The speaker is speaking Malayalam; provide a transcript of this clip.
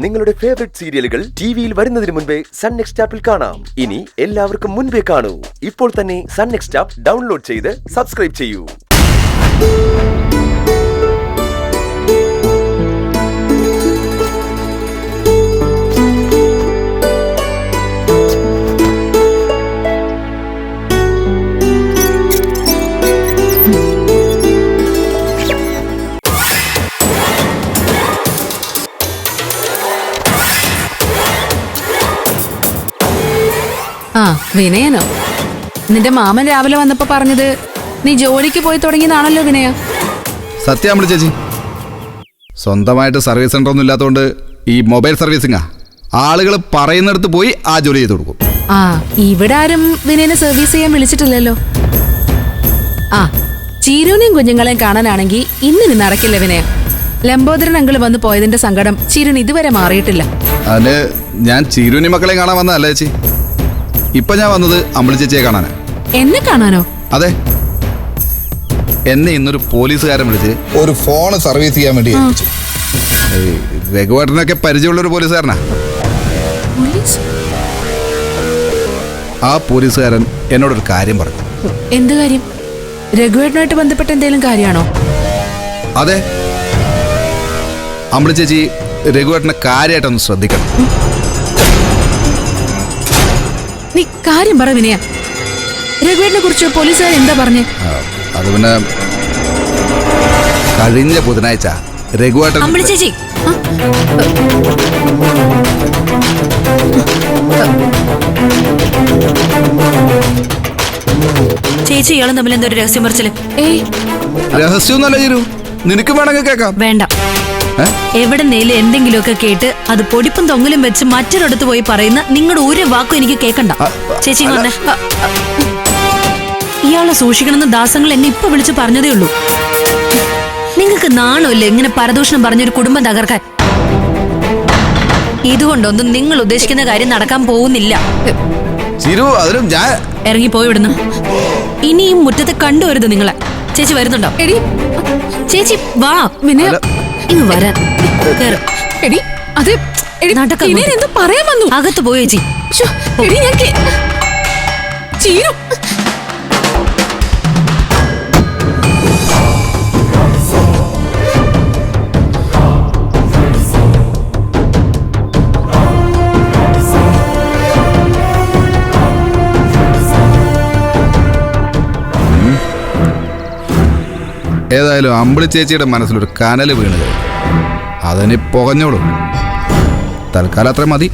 നിങ്ങളുടെ ഫേവറേറ്റ് സീരിയലുകൾ ടിവിയിൽ വരുന്നതിന് മുൻപേ സൺ നെക്സ്റ്റ് ആപ്പിൽ കാണാം. ഇനി എല്ലാവർക്കും മുൻപേ കാണൂ. ഇപ്പോൾ തന്നെ സൺ നെക്സ്റ്റ് ആപ്പ് ഡൗൺലോഡ് ചെയ്ത് സബ്സ്ക്രൈബ് ചെയ്യൂ. വിനയനോ? നിന്റെ മാമൻ രാവിലെ വന്നപ്പോ പറഞ്ഞത് നീ ജോലിക്ക് പോയി തുടങ്ങിയതാണല്ലോ വിനയ. സത്യം ചേച്ചി, സ്വന്തമായിട്ട് സർവീസ് സെന്റർ ഒന്നും ഇല്ലാത്തതുകൊണ്ട് ഈ മൊബൈൽ സർവീസിംഗാ. ആളുകൾ പറയുന്നിടത്ത് പോയി ആ ജോലി ചെയ്ത് കൊടുക്കും. ഇവിടെ ആരും വിനയനെ സർവീസ് ചെയ്യാൻ വിളിച്ചിട്ടില്ലല്ലോ. ചീരുവിനെയും കുഞ്ഞുങ്ങളെയും കാണാനാണെങ്കിൽ ഇന്നിനി നടക്കില്ല വിനയ. ലംബോദരൻ അങ്കിള് വന്ന് പോയതിന്റെ സങ്കടം ചീരുന് ഇതുവരെ മാറിയിട്ടില്ല. അതിന് ഞാൻ ചീരുവിനെ മക്കളെ കാണാൻ വന്നതല്ല ചേച്ചി. ഇപ്പൊ ഞാൻ വന്നത് അമ്പിളി ചേച്ചിയെ കാണാനാ. എന്നെ കാണാനോ? അതെ, എന്നെ ഇന്നൊരു പോലീസുകാരൻ വിളിച്ച് ഒരു ഫോൺ സർവീസ് ചെയ്യാൻ വേണ്ടി രഘുവേട്ടനൊക്കെ പരിചയമുള്ള ഒരു പോലീസുകാരനാ. ആ പോലീസുകാരൻ എന്നോടൊരു കാര്യം പറഞ്ഞു. എന്ത് കാര്യം? രഘുവേട്ടനായിട്ട് ബന്ധപ്പെട്ട എന്തെങ്കിലും കാര്യമാണോ? അതെ, അമ്പിളി ചേച്ചി രഘുവേട്ടനെ കാര്യമായിട്ടൊന്ന് ശ്രദ്ധിക്കണം. നീ കാര്യം പറ വിനയ. രഘുവേട്ടനെ കുറിച്ച് പോലീസുകാർ എന്താ പറഞ്ഞേ? അത് പിന്നെ കഴിഞ്ഞ ബുധനാഴ്ച രഘുവേട്ടൻ ചേച്ചി ചേച്ചി ഇയാളും തമ്മിൽ എന്തോ രഹസ്യം പറിച്ചില്. രഹസ്യമൊന്നുമല്ല ചീരു, നിനക്ക് വേണമെങ്കിൽ കേൾക്കാം. വേണ്ട, എവിടെന്നേലും എന്തെങ്കിലുമൊക്കെ കേട്ട് അത് പൊടിപ്പും തൊങ്ങലും വെച്ച് മറ്റൊരിടത്ത് പോയി പറയുന്ന നിങ്ങളുടെ ഒരു വാക്കും എനിക്ക് കേൾക്കണ്ട. ചേച്ചി വന്നേ. ഇയാളെ സൂക്ഷിക്കണമെന്ന് ദാസങ്ങൾ എന്നെ ഇപ്പൊ വിളിച്ച് പറഞ്ഞതേ ഉള്ളൂ. നിങ്ങൾക്ക് നാണമില്ലേ ഇങ്ങനെ പരദൂഷണം പറഞ്ഞൊരു കുടുംബം തകർക്കാൻ? ഇതുകൊണ്ടൊന്നും നിങ്ങൾ ഉദ്ദേശിക്കുന്ന കാര്യം നടക്കാൻ പോകുന്നില്ല. ഇറങ്ങിപ്പോയി വിടുന്നു. ഇനിയും മുറ്റത്ത് കണ്ടുവരുത് നിങ്ങളെ. ചേച്ചി വരുന്നുണ്ടോ? ചേച്ചി വാ. ഇങ്ങ് വരാൻ പറയാൻ വന്നു. അകത്ത് പോയി ചേച്ചി. ഏതായാലും അമ്പിളി ചേച്ചിയുടെ മനസ്സിലൊരു കനല് വീണത്, അതിന് പുകഞ്ഞോളൂ. തൽക്കാലം അത്ര മതി.